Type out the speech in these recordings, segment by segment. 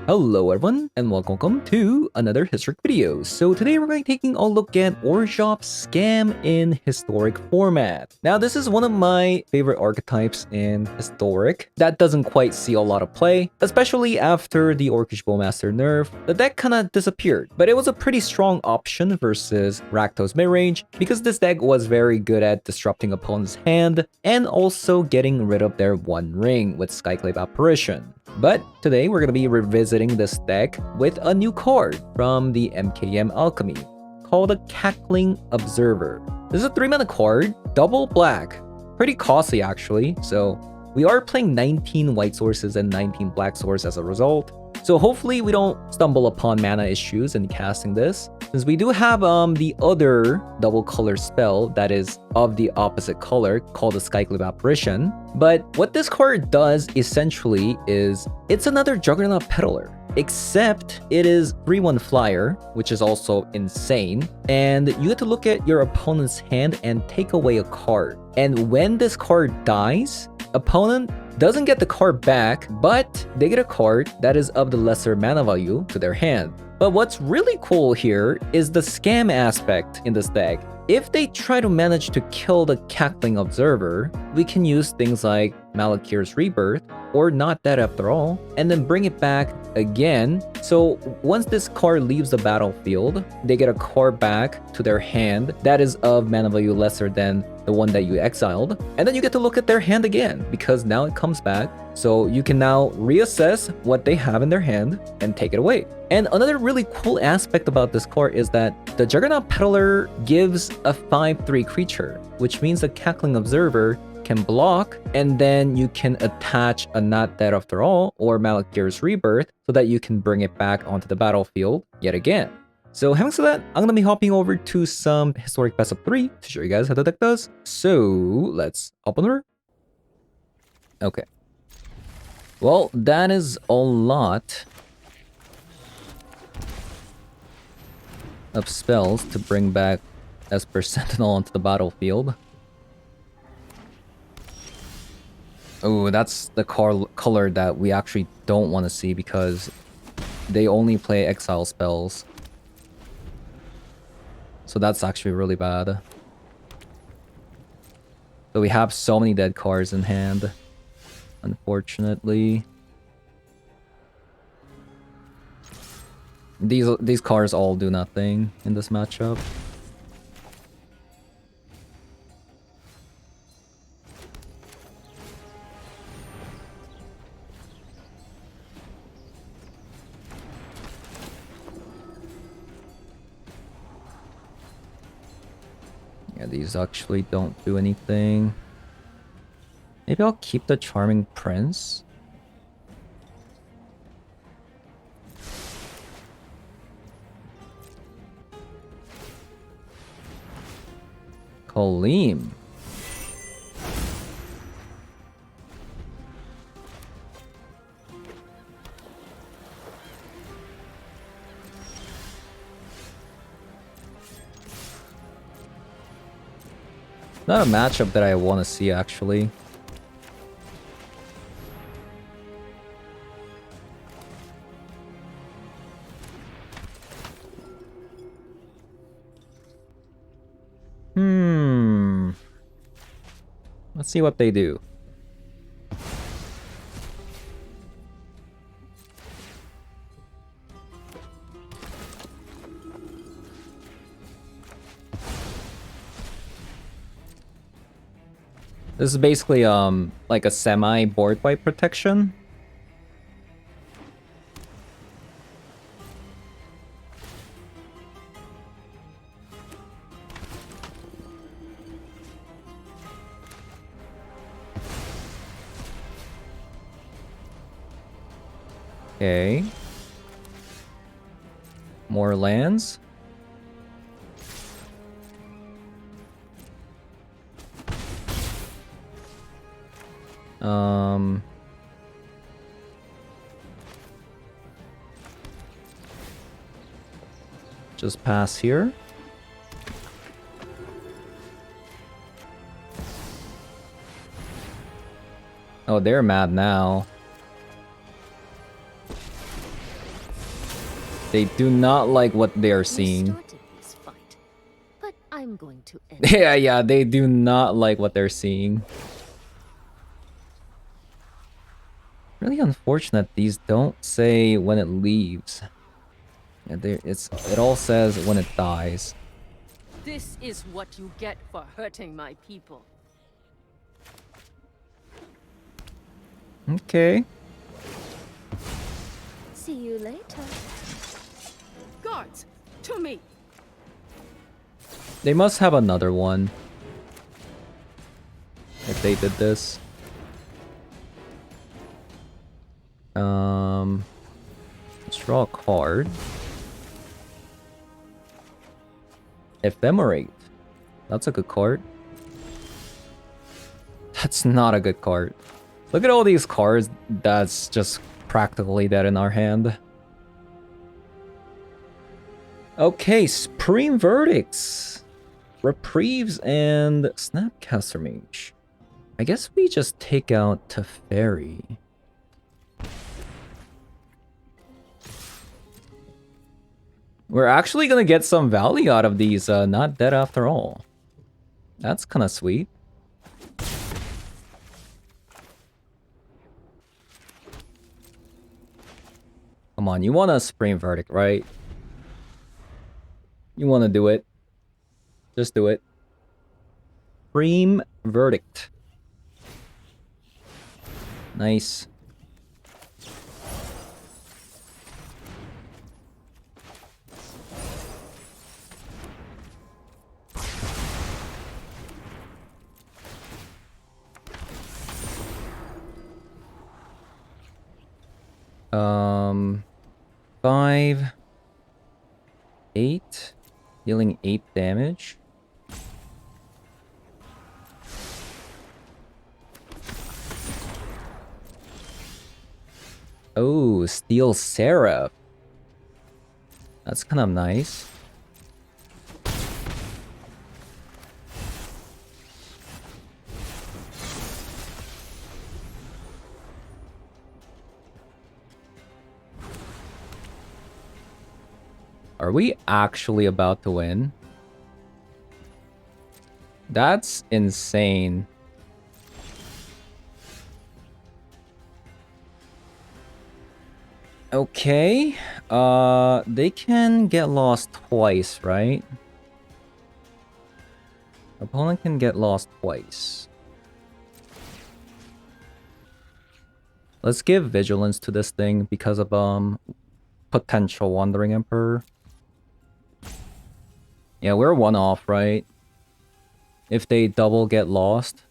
Hello everyone and welcome to another historic video. So today we're going to be taking a look at Orzhov's Scam in historic format. Now this is one of my favorite archetypes in historic that doesn't quite see a lot of play, especially after the Orcish Bowmaster nerf. The deck kinda disappeared, but it was a pretty strong option versus Rakdos midrange because this deck was very good at disrupting opponent's hand and also getting rid of their one ring with Skyclave Apparition. But today we're going to be revisiting this deck with a new card from the MKM Alchemy called a Cackling Observer. This is a 3-mana card, double black, pretty costly actually, so we are playing 19 white sources and 19 black sources as a result. So hopefully we don't stumble upon mana issues in casting this, since we do have the other double color spell that is of the opposite color called the Skyclave Apparition. But what this card does essentially is it's another Juggernaut Peddler, except it is 3/1 flyer, which is also insane, and you get to look at your opponent's hand and take away a card. And when this card dies, opponent doesn't get the card back, but they get a card that is of the lesser mana value to their hand. But what's really cool here is the scam aspect in this deck. If they try to manage to kill the Cackling Observer, we can use things like Malakir's Rebirth, or Not Dead After All, and then bring it back again. So once this card leaves the battlefield, they get a card back to their hand that is of mana value lesser than the one that you exiled. And then you get to look at their hand again, because now it comes back. So you can now reassess what they have in their hand and take it away. And another really cool aspect about this card is that the Juggernaut Peddler gives a 5/3 creature, which means the Cackling Observer can block, and then you can attach a Not Dead After All or Malakir's Rebirth so that you can bring it back onto the battlefield yet again. So having said that, I'm going to be hopping over to some historic best of 3 to show you guys how the deck does. So let's hop on over. Okay. Well, that is a lot of spells to bring back Esper Sentinel onto the battlefield. Oh, that's the color that we actually don't want to see because they only play exile spells. So that's actually really bad. So we have so many dead cards in hand, unfortunately. These cards all do nothing in this matchup. Yeah, these actually don't do anything. Maybe I'll keep the Charming Prince. Kaleem. Not a matchup that I want to see, actually. Let's see what they do. This is basically like a semi board wipe protection. Okay. More lands. Just pass here. Oh, they're mad now. They do not like what they are We seeing. started this fight, but I'm going to end it. Yeah, they do not like what they're seeing. Really unfortunate these don't say when it leaves. Yeah, it all says when it dies. This is what you get for hurting my people. Okay. See you later. Guards, to me! They must have another one. If they did this. Let's draw a card. Ephemerate. That's a good card. That's not a good card. Look at all these cards that's just practically dead in our hand. Okay, Supreme Verdicts. Reprieves and Snapcaster Mage. I guess we just take out Teferi. We're actually gonna get some value out of these, not dead after all. That's kind of sweet. Come on, you want a Supreme Verdict, right? You want to do it. Just do it. Supreme Verdict. Nice. Um, 5, 8, dealing 8 damage. Oh, Steel Seraph. That's kind of nice. Are we actually about to win? That's insane. Okay. They can get lost twice, right? Opponent can get lost twice. Let's give vigilance to this thing because of potential Wandering Emperor. Yeah, we're one off, right? If they double get lost.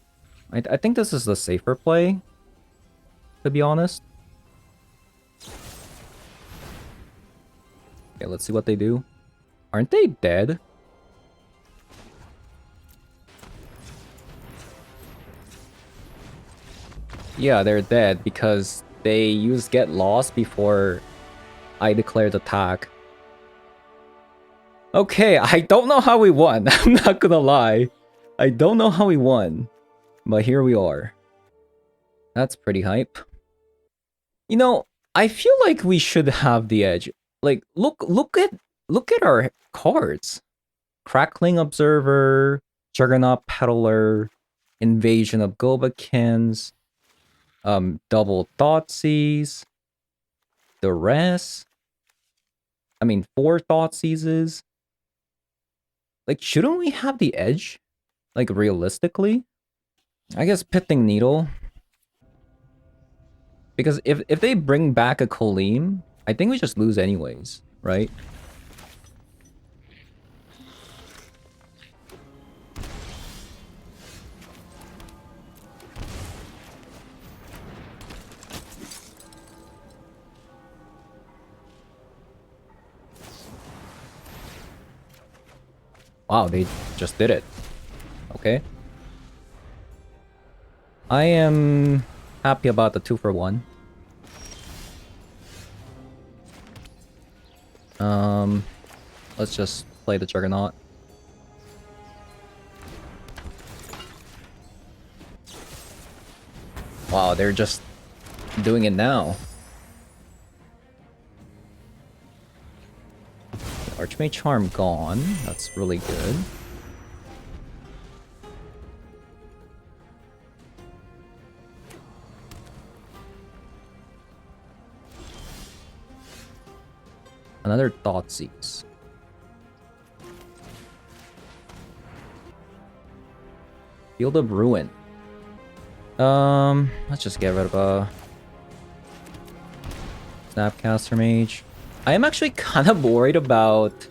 I think this is the safer play, to be honest. Okay, let's see what they do. Aren't they dead? Yeah, they're dead because they used Get Lost before I declared attack. Okay, I don't know how we won. I'm not gonna lie. I don't know how we won. But here we are. That's pretty hype. You know, I feel like we should have the edge. Like, look at our cards. Crackling Observer, Juggernaut Peddler, Invasion of Gobakins, Double Thoughtseize, Duress. I mean, 4 Thoughtseizes. Like, shouldn't we have the edge? Like, realistically? I guess Pithing Needle. Because if they bring back a Kolim, I think we just lose anyways, right? Wow, they just did it. Okay. I am happy about the 2-for-1. Let's just play the Juggernaut. Wow, they're just doing it now. Archmage Charm gone. That's really good. Another Thoughtseize. Field of Ruin. Let's just get rid of a Snapcaster Mage. I am actually kind of worried about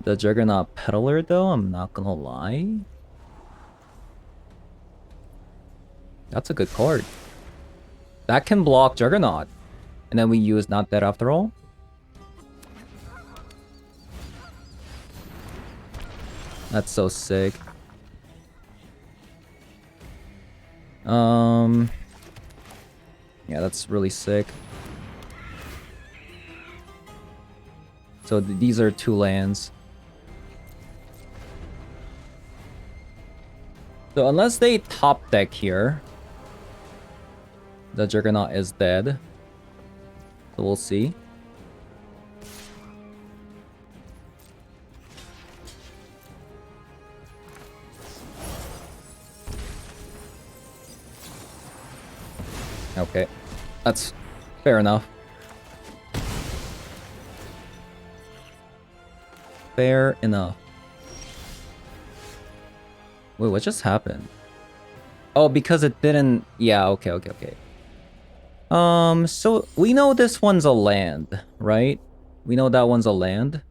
the Juggernaut Peddler, though. I'm not gonna lie. That's a good card. That can block Juggernaut. And then we use Not Dead after all. That's so sick. Yeah, that's really sick. So these are 2 lands. So unless they top deck here, the Juggernaut is dead. So we'll see. Okay, that's fair enough. Fair enough. Wait, what just happened? Oh, because it didn't... Yeah, okay. So we know this one's a land, right? We know that one's a land.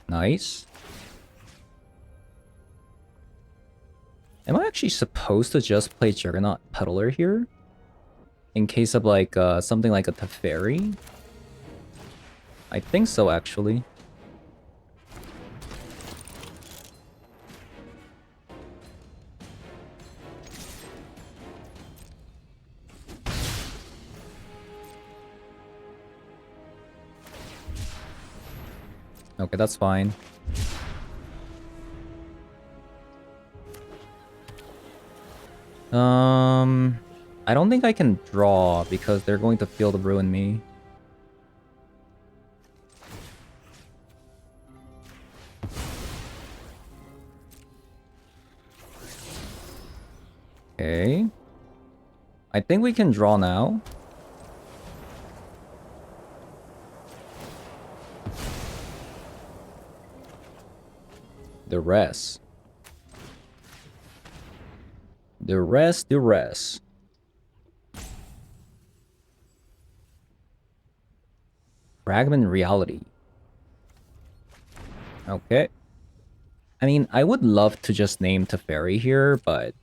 Nice. Am I actually supposed to just play Juggernaut Peddler here? In case of like something like a Teferi? I think so, actually. Okay, that's fine. I don't think I can draw because they're going to Field of Ruin me. Okay. I think we can draw now. The rest. The rest. Fragment Reality. Okay. I mean, I would love to just name Teferi here, but...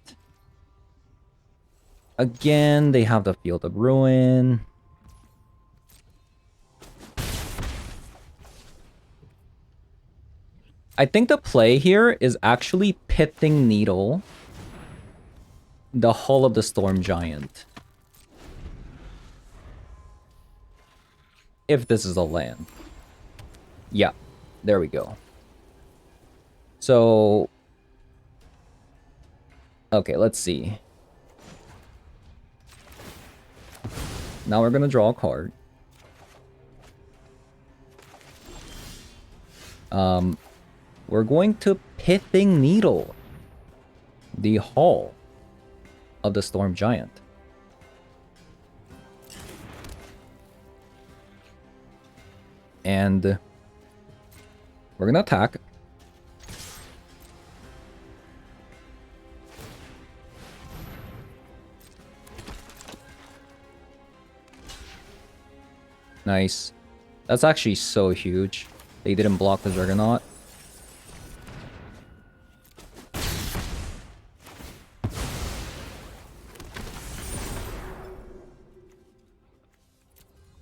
Again, they have the Field of Ruin. I think the play here is actually Pitting Needle the Hull of the Storm Giant. If this is a land. Yeah, there we go. So... Okay, let's see. Now we're gonna draw a card. We're going to Pitting Needle the Hull of the Storm Giant. And we're gonna attack. Nice. That's actually so huge. They didn't block the Juggernaut.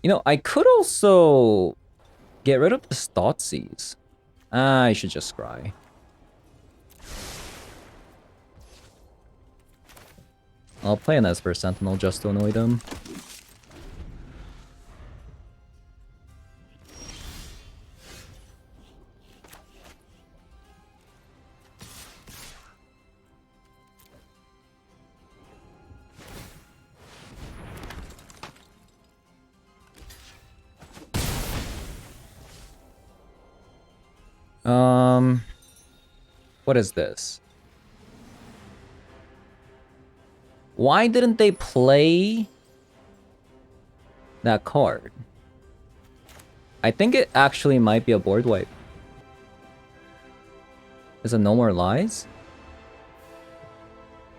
You know, I could also get rid of the Thoughtseize. I should just scry. I'll play an Esper Sentinel just to annoy them. What is this? Why didn't they play that card? I think it actually might be a board wipe. Is it No More Lies?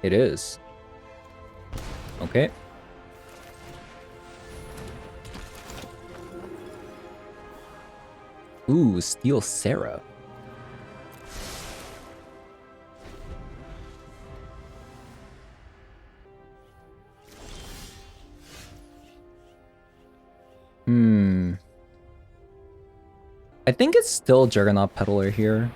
It is. Okay. Ooh, Steel Sarah. I think it's still Juggernaut Peddler here.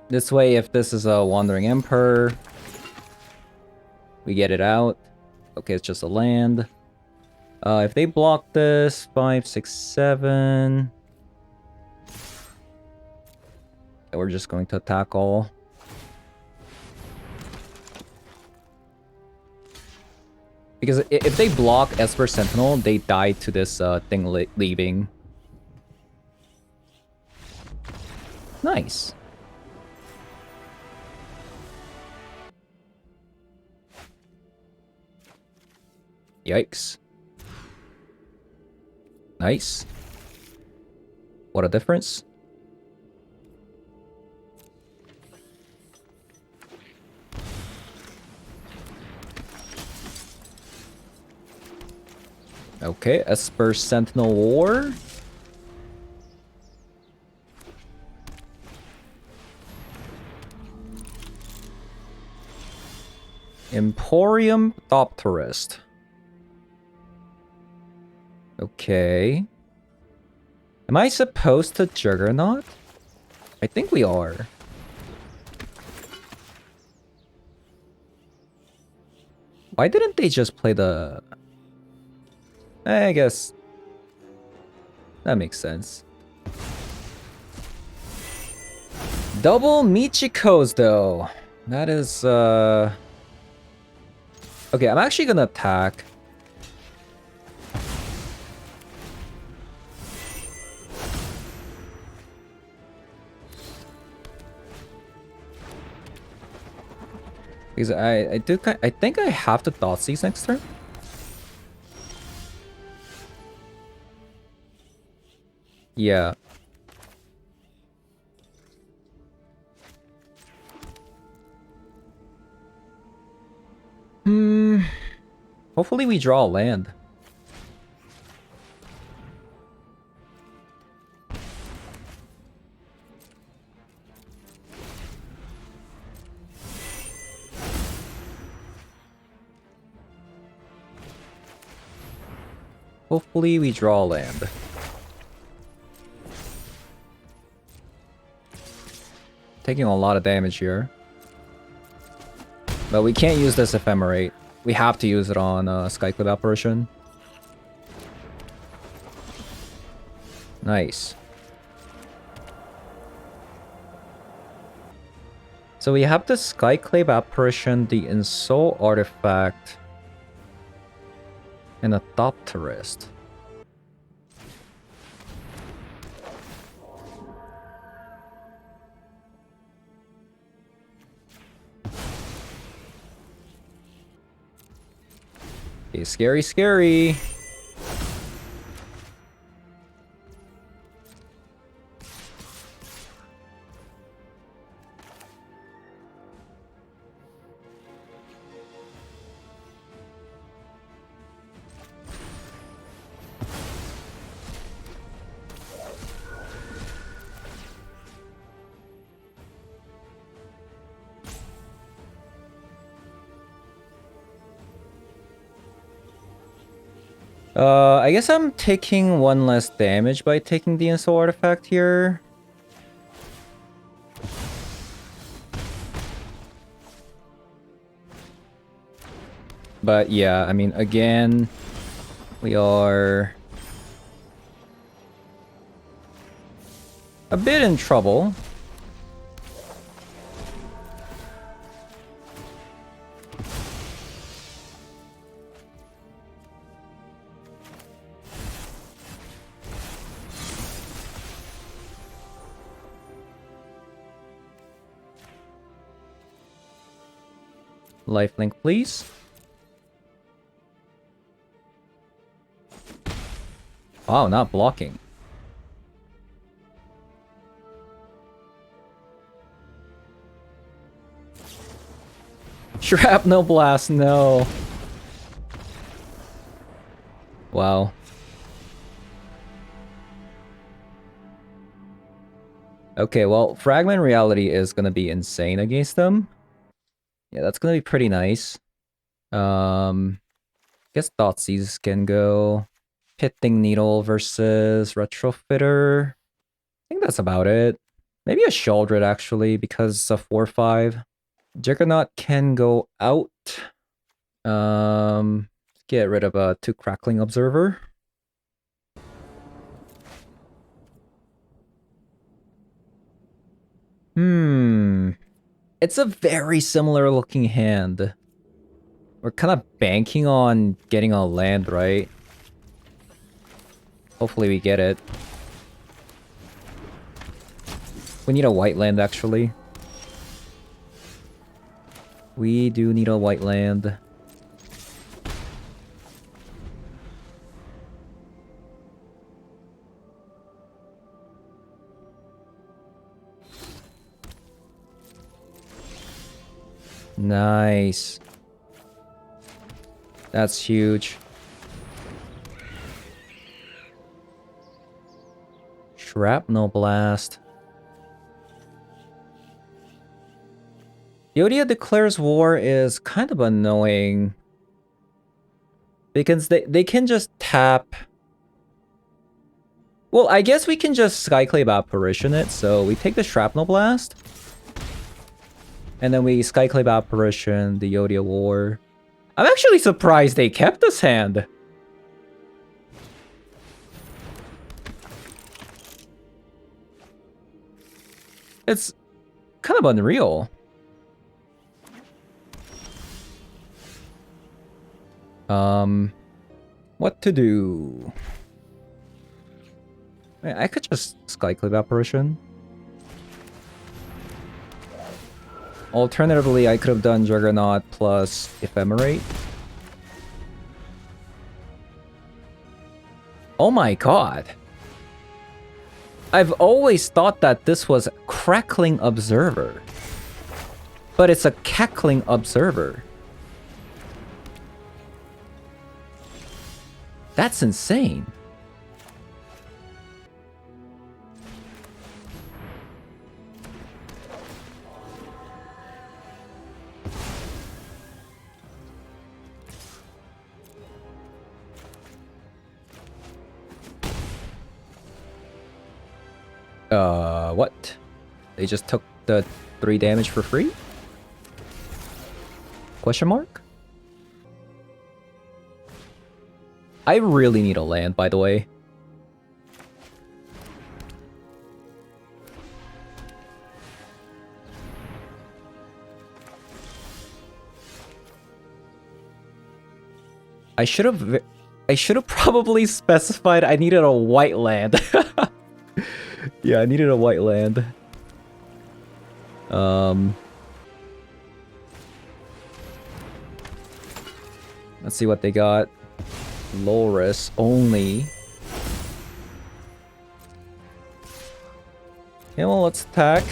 This way, if this is a Wandering Emperor, we get it out. Okay, it's just a land. If they block this, 5, 6, 7... we're just going to attack all. Because if they block Esper Sentinel, they die to this thing leaving. Nice. Yikes. Nice. What a difference. Okay, Esper Sentinel War. Emporium Thopterist. Okay. Am I supposed to Juggernaut? I think we are. Why didn't they just play the... I guess... that makes sense. Double Michikos, though. That is, okay, I'm actually gonna attack. Because I think I have to Thoughtseize next turn. Yeah. Hopefully we draw a land. Hopefully we draw a land. Taking a lot of damage here. But we can't use this Ephemerate. We have to use it on Skyclip Apparition. Nice. So we have the Skyclave Apparition, the Ensoul Artifact, and a Thopterist. Okay, scary, scary. I guess I'm taking one less damage by taking the Ensoul Artifact here. But yeah, I mean, again, we are a bit in trouble. Lifelink, please. Wow, not blocking. Shrapnel blast, no. Wow. Okay, well, Fragment Reality is gonna be insane against them. Yeah, that's gonna be pretty nice. Guess Thoughtseize can go. Pitting Needle versus Retrofitter. I think that's about it. Maybe a Shaldred, actually, because a 4-5. Juggernaut can go out. Get rid of a 2 Crackling Observer. It's a very similar looking hand. We're kind of banking on getting a land, right? Hopefully we get it. We need a white land, actually. We do need a white land. Nice. That's huge. Shrapnel blast. Yodia declares war is kind of annoying. Because they can just tap. Well, I guess we can just Skyclave Apparition it, so we take the Shrapnel Blast. And then we Skyclave Apparition, the Yodia War. I'm actually surprised they kept this hand. It's kind of unreal. What to do? I could just Skyclave Apparition. Alternatively, I could have done Juggernaut plus Ephemerate. Oh my god. I've always thought that this was Crackling Observer. But it's a Cackling Observer. That's insane. What? They just took the 3 damage for free? Question mark? I really need a land, by the way. I should have probably specified I needed a white land. Yeah, I needed a white land. Let's see what they got. Loris only. Yeah, well, let's attack.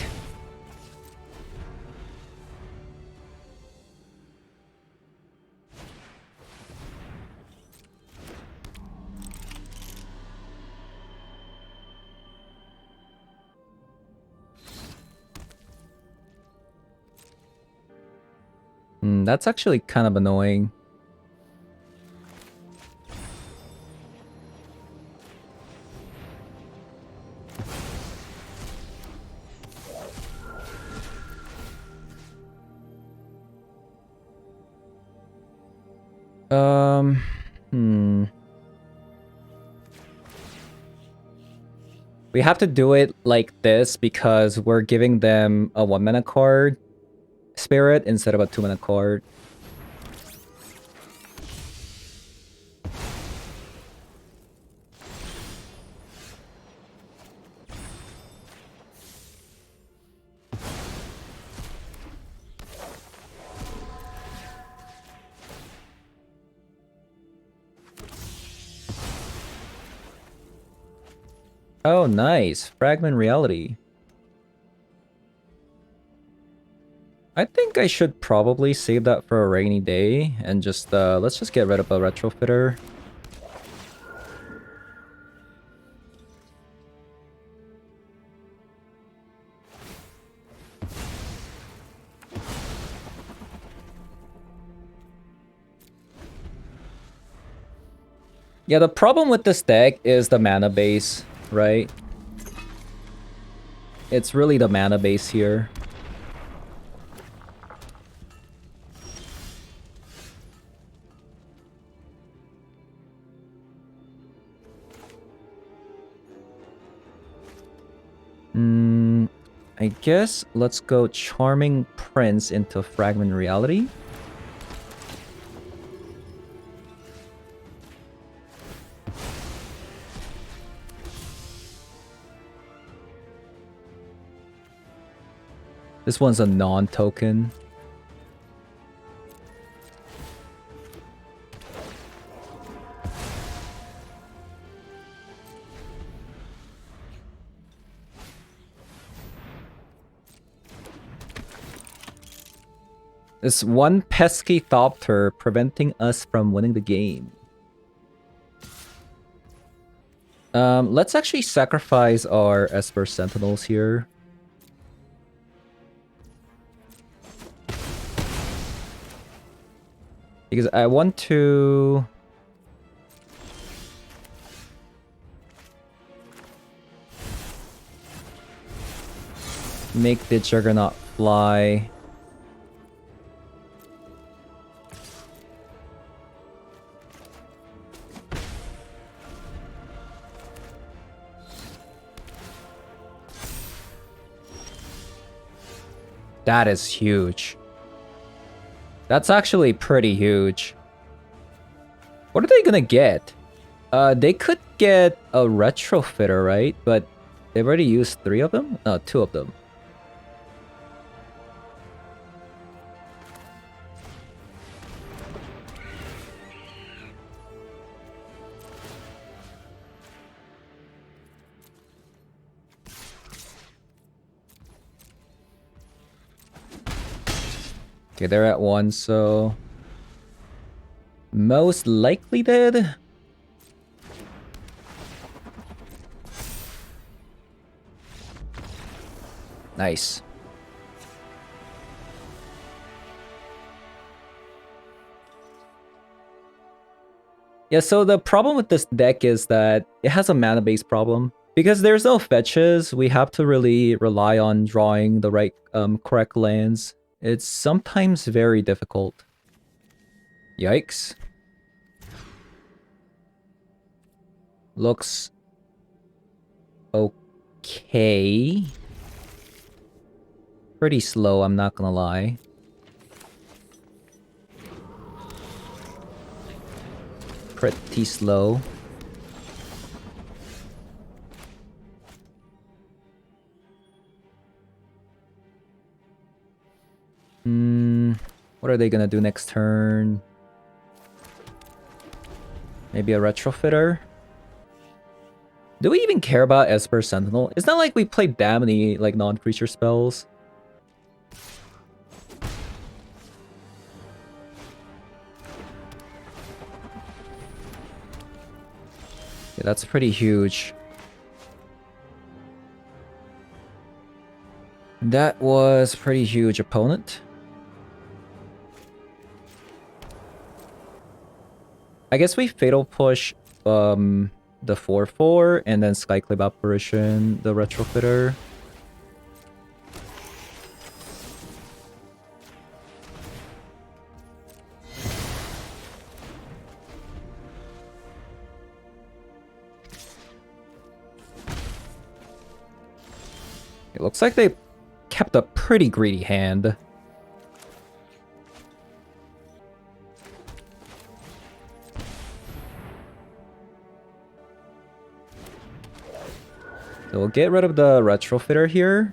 That's actually kind of annoying. We have to do it like this because we're giving them a 1-mana card spirit instead of a 2-mana card. Oh, nice. Fragment reality. I think I should probably save that for a rainy day and just let's just get rid of a retrofitter. Yeah, the problem with this deck is the mana base, right? It's really the mana base here. I guess let's go Charming Prince into Fragment Reality. This one's a non-token. This one pesky Thopter preventing us from winning the game. Let's actually sacrifice our Esper Sentinels here. Because I want to... make the Juggernaut fly. That is huge. That's actually pretty huge. What are they gonna get? They could get a retrofitter, right? But they've already used 3 of them? No, 2 of them. Okay, they're at 1, so... most likely dead? Nice. Yeah, so the problem with this deck is that it has a mana base problem. Because there's no fetches, we have to really rely on drawing the right correct lands. It's sometimes very difficult. Yikes. Looks okay. Pretty slow, I'm not gonna lie. Pretty slow. What are they gonna do next turn? Maybe a retrofitter? Do we even care about Esper Sentinel? It's not like we played that many like non-creature spells. Yeah, that's pretty huge. That was pretty huge opponent. I guess we Fatal Push the 4/4 and then Skyclave Apparition, the retrofitter. It looks like they kept a pretty greedy hand. So we'll get rid of the retrofitter here.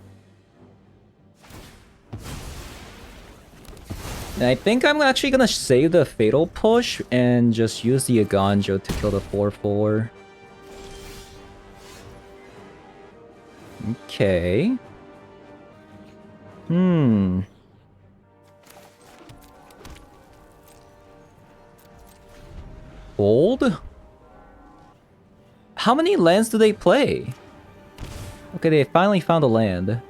And I think I'm actually gonna save the Fatal Push and just use the Aganjo to kill the 4/4. Okay. Hmm. Gold? How many lands do they play? Okay, they finally found a land.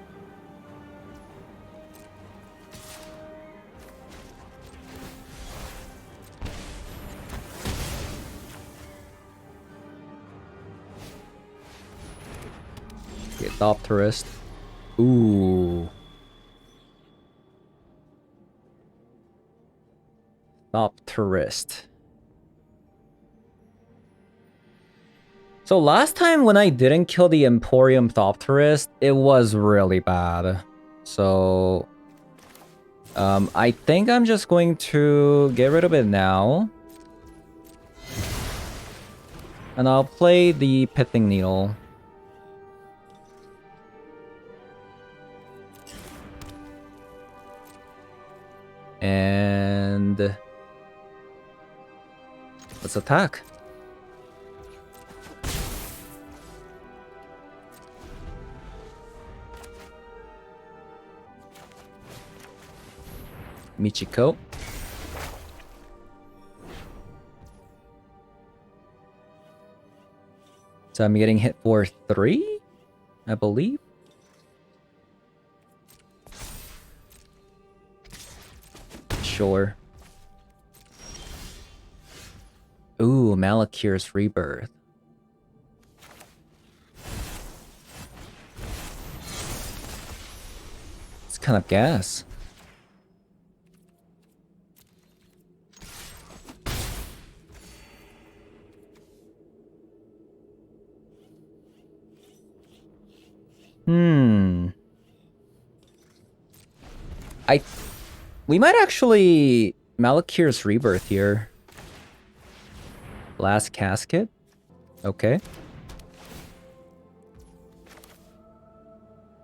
Okay, top tourist. Ooh. Top tourist. So last time when I didn't kill the Emporium Thopterist, it was really bad. So I think I'm just going to get rid of it now. And I'll play the Pithing Needle. And let's attack. Michiko. So I'm getting hit for 3, I believe. Sure. Ooh, Malakir's Rebirth. It's kind of gas. We might actually Malakir's Rebirth here. Last casket? Okay.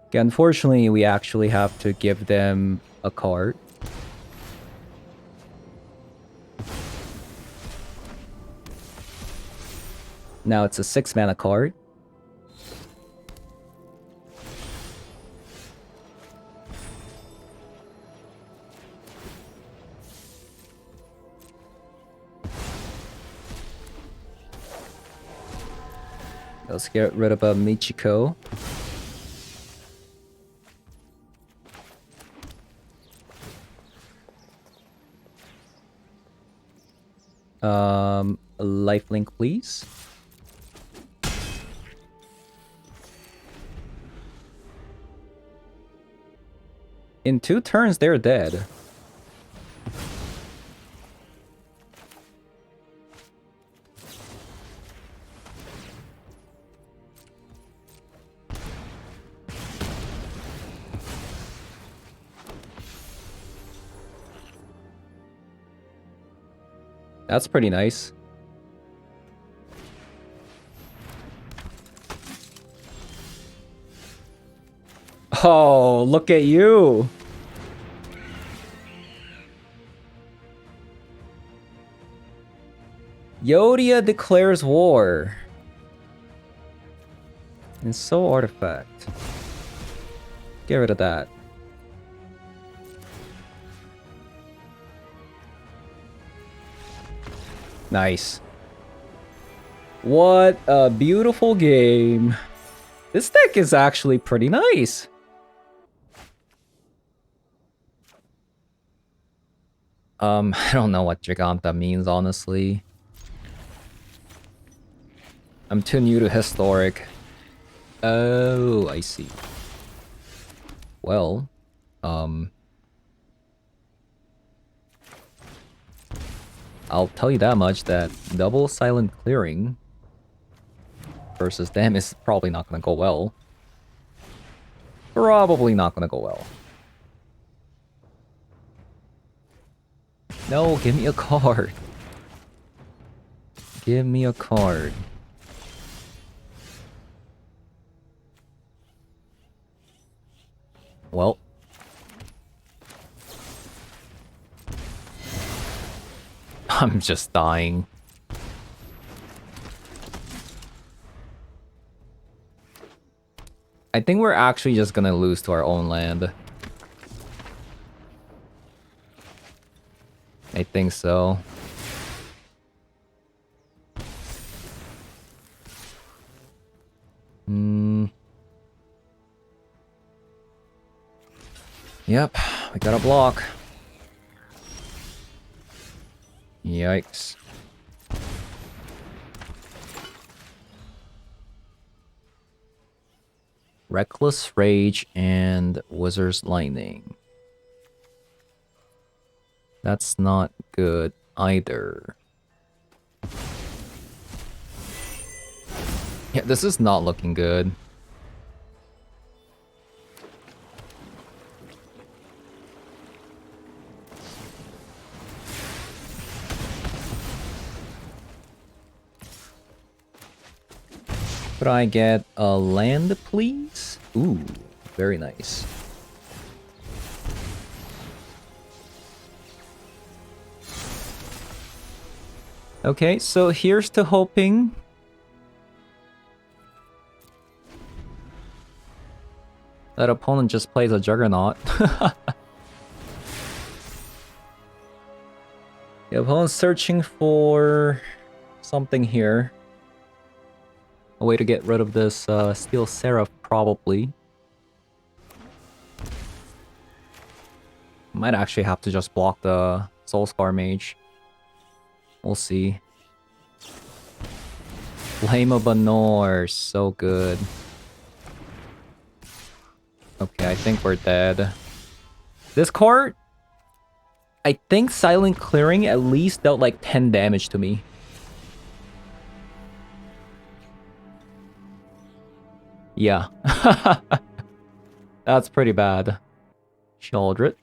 Okay, unfortunately, we actually have to give them a card. Now it's a 6-mana card. Let's get rid of a Michiko. A lifelink, please. In 2 turns, they're dead. That's pretty nice. Oh, look at you. Yodia declares war. And so artifact. Get rid of that. Nice. What a beautiful game. This deck is actually pretty nice. I don't know what Giganta means, honestly. I'm too new to Historic. Oh, I see. Well, I'll tell you that much, that double silent clearing versus them is probably not gonna go well. Probably not gonna go well. No, give me a card. Give me a card. Well. I'm just dying. I think we're actually just gonna lose to our own land. I think so. Yep, we got a block. Yikes. Reckless Rage and Wizard's Lightning. That's not good either. Yeah, this is not looking good. Could I get a land, please? Ooh, very nice. Okay, so here's to hoping that opponent just plays a Juggernaut. The opponent's searching for something here. A way to get rid of this Steel Seraph, probably. Might actually have to just block the Soulscar Mage. We'll see. Flame of Manor, so good. Okay, I think we're dead. This card, I think Silent Clearing at least dealt like 10 damage to me. Yeah. That's pretty bad. Sheldred.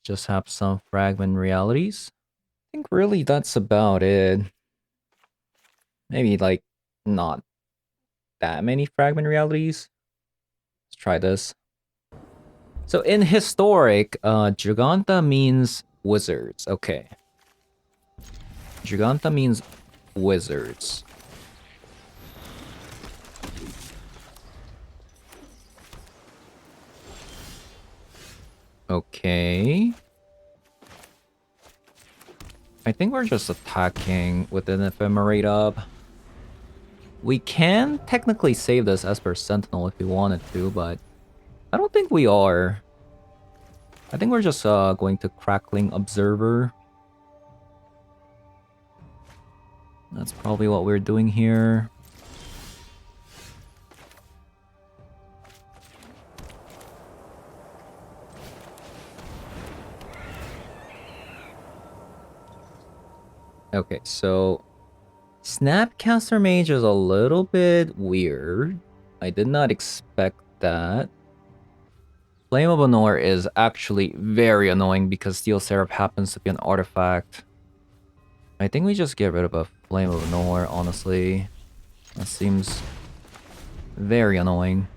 Just have some Fragment Realities. I think really that's about it. Maybe like not that many Fragment Realities. Let's try this. So in Historic, Giganta means wizards. Okay. Giganta means wizards. Okay. I think we're just attacking with an Ephemerate up. We can technically save this Esper Sentinel if we wanted to, but I don't think we are. I think we're just going to Crackling Observer. That's probably what we're doing here. Okay, so Snapcaster Mage is a little bit weird. I did not expect that. Flame of Manor is actually very annoying because Steel Seraph happens to be an artifact. I think we just get rid of a Flame of Manor, honestly. That seems very annoying.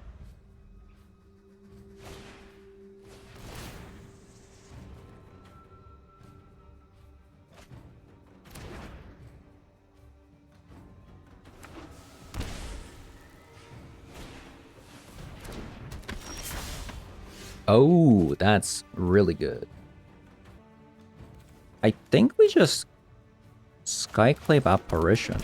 Oh, that's really good. I think we just Skyclave Apparition.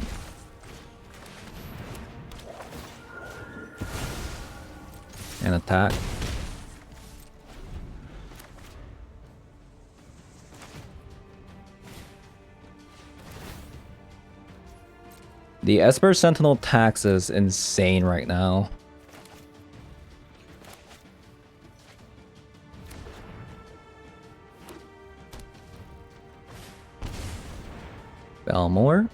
And attack. The Esper Sentinel tax is insane right now. Belmore.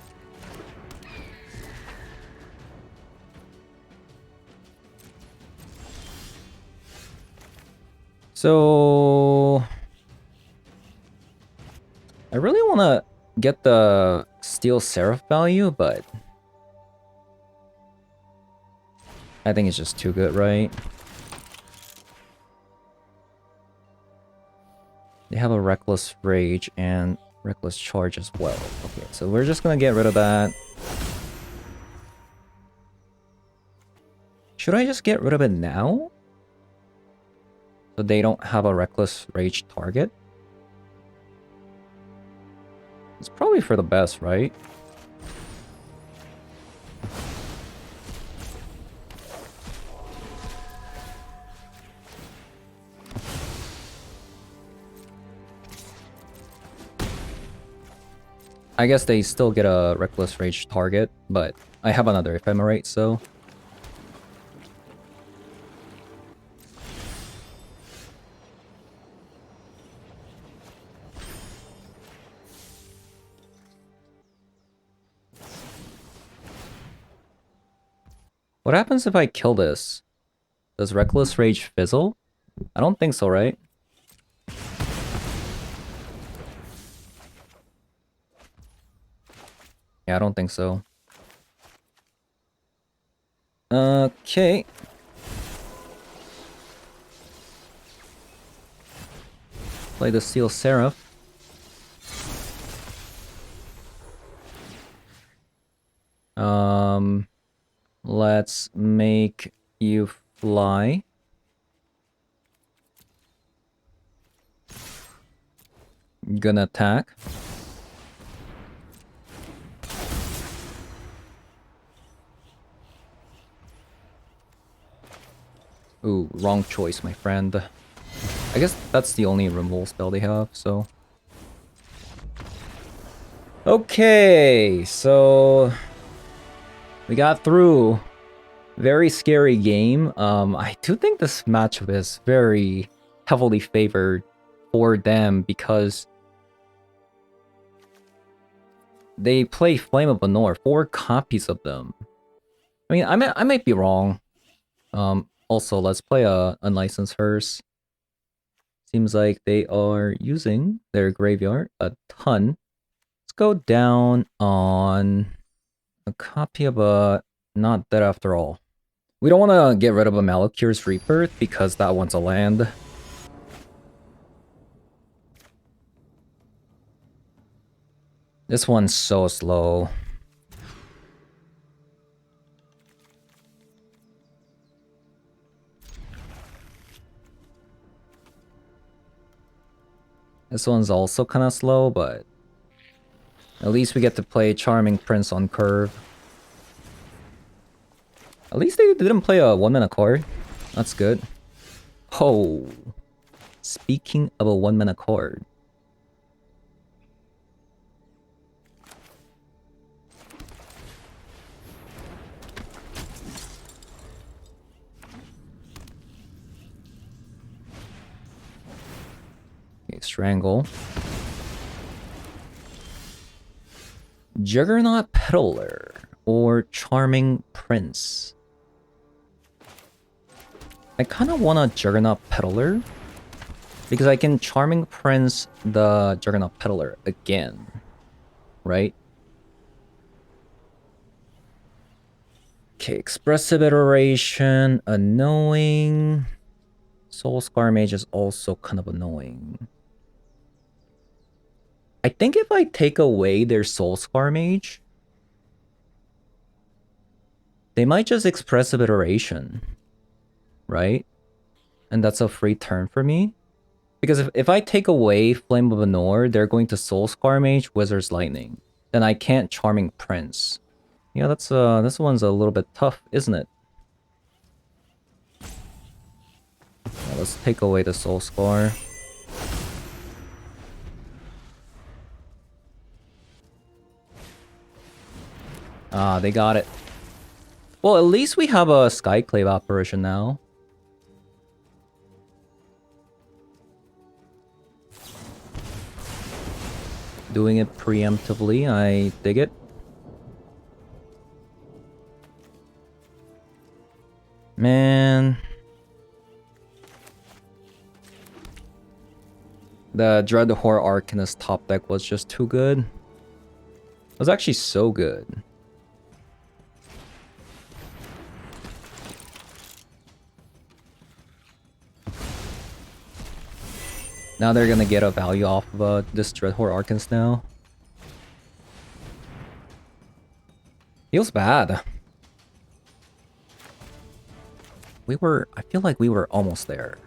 So I really want to get the Steel Seraph value, but I think it's just too good, right? They have a Reckless Rage and Reckless Charge as well. Okay, so we're just gonna get rid of that. Should I just get rid of it now? So they don't have a Reckless Rage target? It's probably for the best, right? I guess they still get a Reckless Rage target, but I have another Ephemerate, so... What happens if I kill this? Does Reckless Rage fizzle? I don't think so, right? Yeah, I don't think so. Okay. Play the Steel Seraph. Let's make you fly. Gonna attack. Ooh, wrong choice, my friend. I guess that's the only removal spell they have, so... Okay, so... we got through. Very scary game. I do think this matchup is very heavily favored for them because they play Flame of Manor, 4 copies of them. I mean, I might be wrong. Also, let's play a Unlicensed Hearse. Seems like they are using their graveyard a ton. Let's go down on a copy of a Not Dead After All. We don't want to get rid of a Malakir's Rebirth because that one's a land. This one's so slow. This one's also kind of slow, but at least we get to play Charming Prince on curve. At least they didn't play a 1-mana card. That's good. Oh, speaking of a 1-mana card. Okay, Strangle. Juggernaut Peddler or Charming Prince. I kind of want a Juggernaut Peddler because I can Charming Prince the Juggernaut Peddler again, right? Okay, Expressive Iteration, annoying. Soul Scar Mage is also kind of annoying. I think if I take away their Soul Scar Mage, they might just Expressive Iteration, right? And that's a free turn for me. Because if I take away Flame of Manor, they're going to Soul Scar Mage, Wizard's Lightning. Then I can't Charming Prince. Yeah, that's this one's a little bit tough, isn't it? Yeah, let's take away the Soul Scar. Ah, they got it. Well, at least we have a Skyclave Apparition now. Doing it preemptively, I dig it. Man. The Dread Horror Arcanist top deck was just too good. It was actually so good. Now they're gonna get a value off of this Dread Horror Arcanist now. Feels bad. I feel like we were almost there.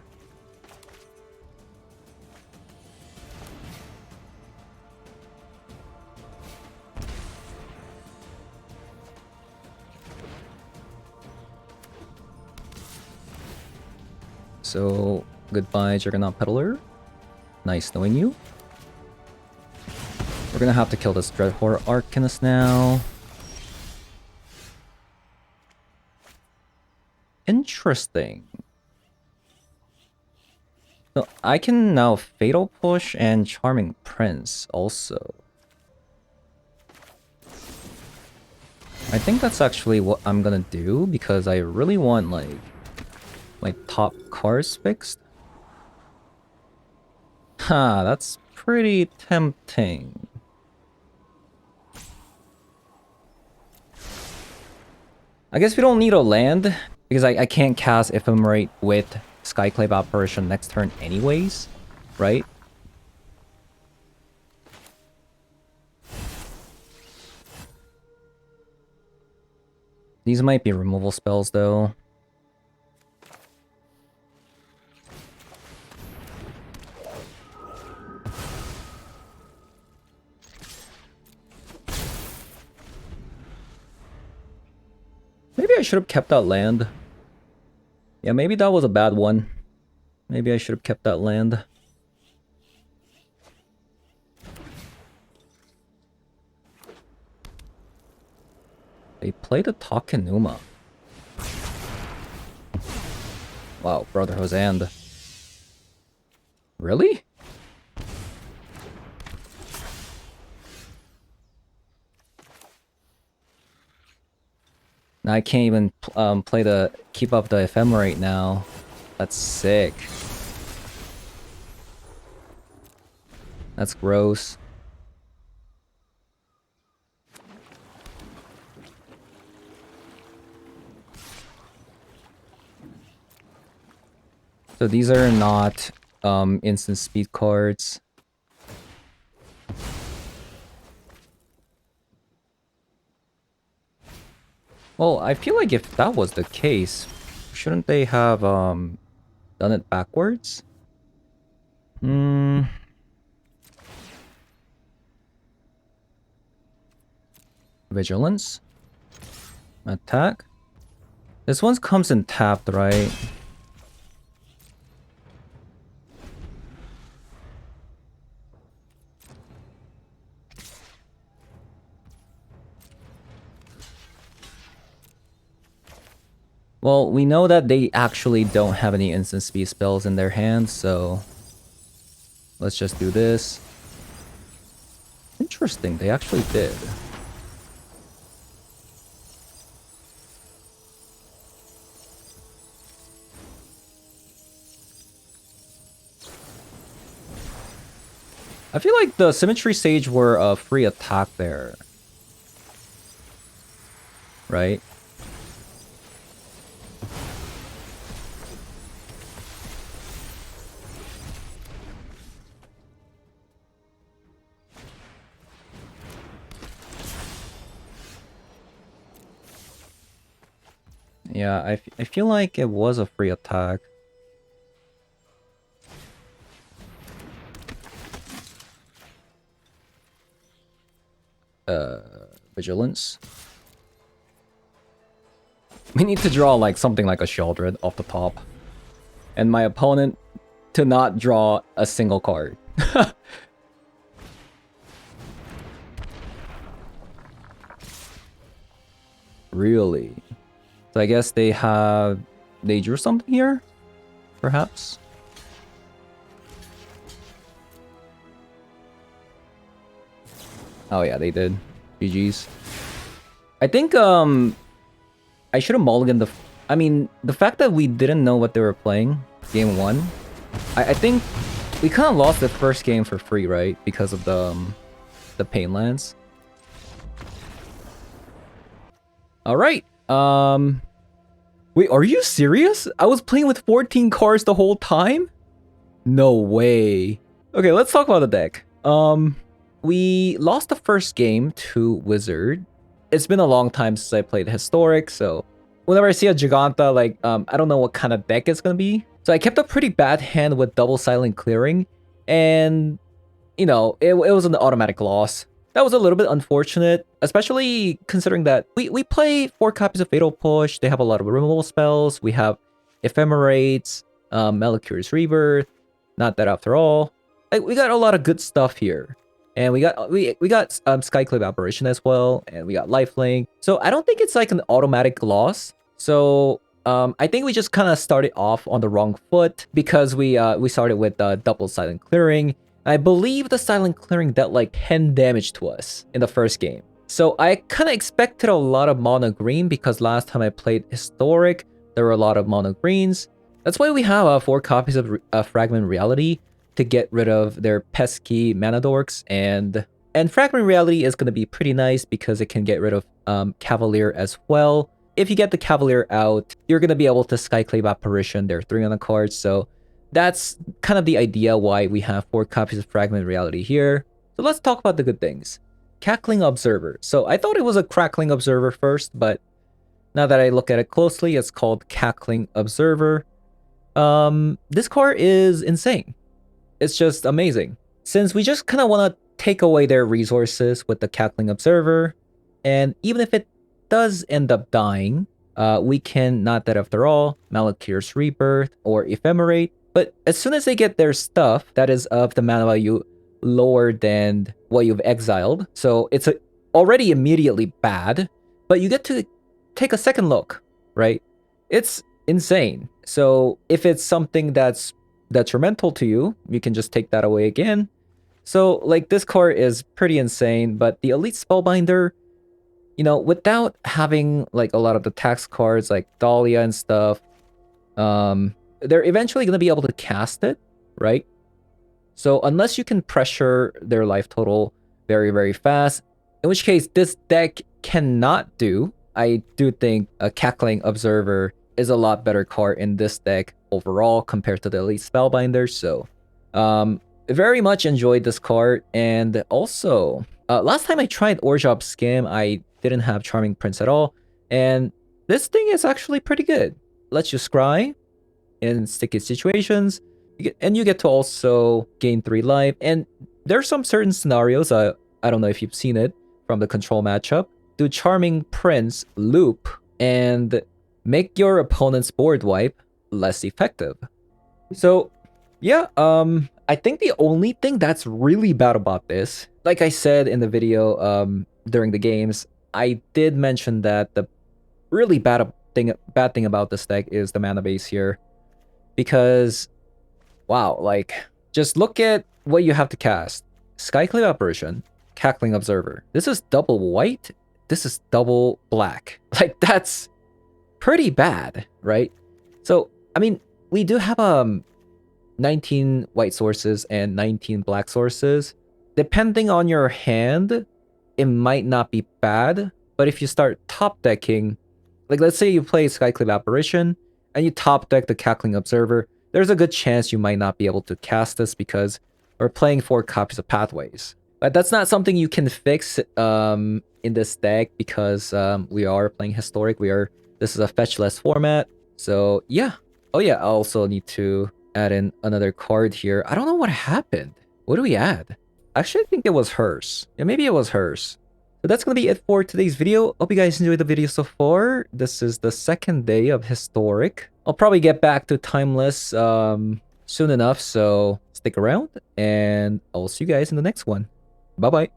So, goodbye, Juggernaut Peddler. Nice knowing you. We're gonna have to kill this Dreadhorde Arcanist now. Interesting. So I can now Fatal Push and Charming Prince also. I think that's actually what I'm gonna do because I really want like my top cards fixed. Ha, that's pretty tempting. I guess we don't need a land because I can't cast Ephemerate with Skyclave Apparition next turn anyways, right? These might be removal spells though. Maybe I should have kept that land. Yeah, maybe that was a bad one. Maybe I should have kept that land. They played a Takenuma. Wow, Brotherhood's End. Really? Now I can't even keep up the Ephemerate now. That's sick. That's gross. So these are not instant speed cards. Well, I feel like if that was the case, shouldn't they have done it backwards? Vigilance. Attack. This one comes in tapped, right? Well, we know that they actually don't have any instant speed spells in their hands, so let's just do this. Interesting, they actually did. I feel like the Symmetry Sage were a free attack there. Right? Yeah, I feel like it was a free attack. Vigilance. We need to draw like something like a Sheoldred off the top. And my opponent to not draw a single card. Really? So I guess they drew something here? Perhaps? Oh yeah, they did. GG's. I think I should have mulliganed I mean, the fact that we didn't know what they were playing game 1, I think we kind of lost the first game for free, right? Because of the pain lands. All right. Wait, are you serious? I was playing with 14 cards the whole time? No way. Okay, let's talk about the deck. We lost the first game to Wizard. It's been a long time since I played Historic, so whenever I see a Giganta, like, I don't know what kind of deck it's gonna be. So I kept a pretty bad hand with double silent clearing, and, you know, it was an automatic loss. That was a little bit unfortunate, especially considering that we play 4 copies of Fatal Push. They have a lot of removal spells. We have Ephemerates, Malakir's Rebirth, not that after all. Like, we got a lot of good stuff here. And we got Skyclave Apparition as well, and we got Lifelink. So I don't think it's like an automatic loss. So I think we just kind of started off on the wrong foot because we started with double silent clearing. I believe the silent clearing dealt like 10 damage to us in the first game. So I kind of expected a lot of mono green because last time I played Historic, there were a lot of mono greens. That's why we have 4 copies of Fragment Reality to get rid of their pesky mana dorks, and Fragment Reality is going to be pretty nice because it can get rid of Cavalier as well. If you get the Cavalier out, you're going to be able to Skyclave Apparition. There are 3 on the card, so that's kind of the idea why we have 4 copies of Fragment Reality here. So let's talk about the good things. Cackling Observer. So I thought it was a Crackling Observer first, but now that I look at it closely, it's called Cackling Observer. This card is insane. It's just amazing. Since we just kind of want to take away their resources with the Cackling Observer, and even if it does end up dying, we can, not that after all, Malakir's Rebirth or Ephemerate. But as soon as they get their stuff that is of the mana value lower than what you've exiled, so it's already immediately bad, but you get to take a second look, right? It's insane. So if it's something that's detrimental to you, you can just take that away again. So like this card is pretty insane, but the Elite Spellbinder, you know, without having like a lot of the tax cards like Dahlia and stuff, they're eventually going to be able to cast it, right? So unless you can pressure their life total very, very fast, in which case this deck cannot do, I do think a Cackling Observer is a lot better card in this deck overall compared to the Elite Spellbinder. So very much enjoyed this card. And also, last time I tried Orzhov Scam, I didn't have Charming Prince at all. And this thing is actually pretty good. Lets you scry in sticky situations, and you get to also gain 3 life. And there's some certain scenarios, I don't know if you've seen it from the control matchup, do Charming Prince loop and make your opponent's board wipe less effective. So yeah, I think the only thing that's really bad about this, like I said in the video during the games, I did mention that the really bad thing about this deck is the mana base here. Because, wow, like, just look at what you have to cast. Skyclave Apparition, Cackling Observer. This is double white, this is double black. Like, that's pretty bad, right? So, I mean, we do have 19 white sources and 19 black sources. Depending on your hand, it might not be bad, but if you start top decking, like let's say you play Skyclave Apparition and you top deck the Cackling Observer, there's a good chance you might not be able to cast this because we're playing 4 copies of Pathways. But that's not something you can fix in this deck because we are playing Historic. This is a fetch-less format. So yeah. Oh yeah, I also need to add in another card here. I don't know what happened. What do we add? Actually, I think it was hers. Yeah, maybe it was hers. So that's going to be it for today's video. Hope you guys enjoyed the video so far. This is the 2nd day of Historic. I'll probably get back to Timeless soon enough, so stick around, and I'll see you guys in the next one. Bye-bye.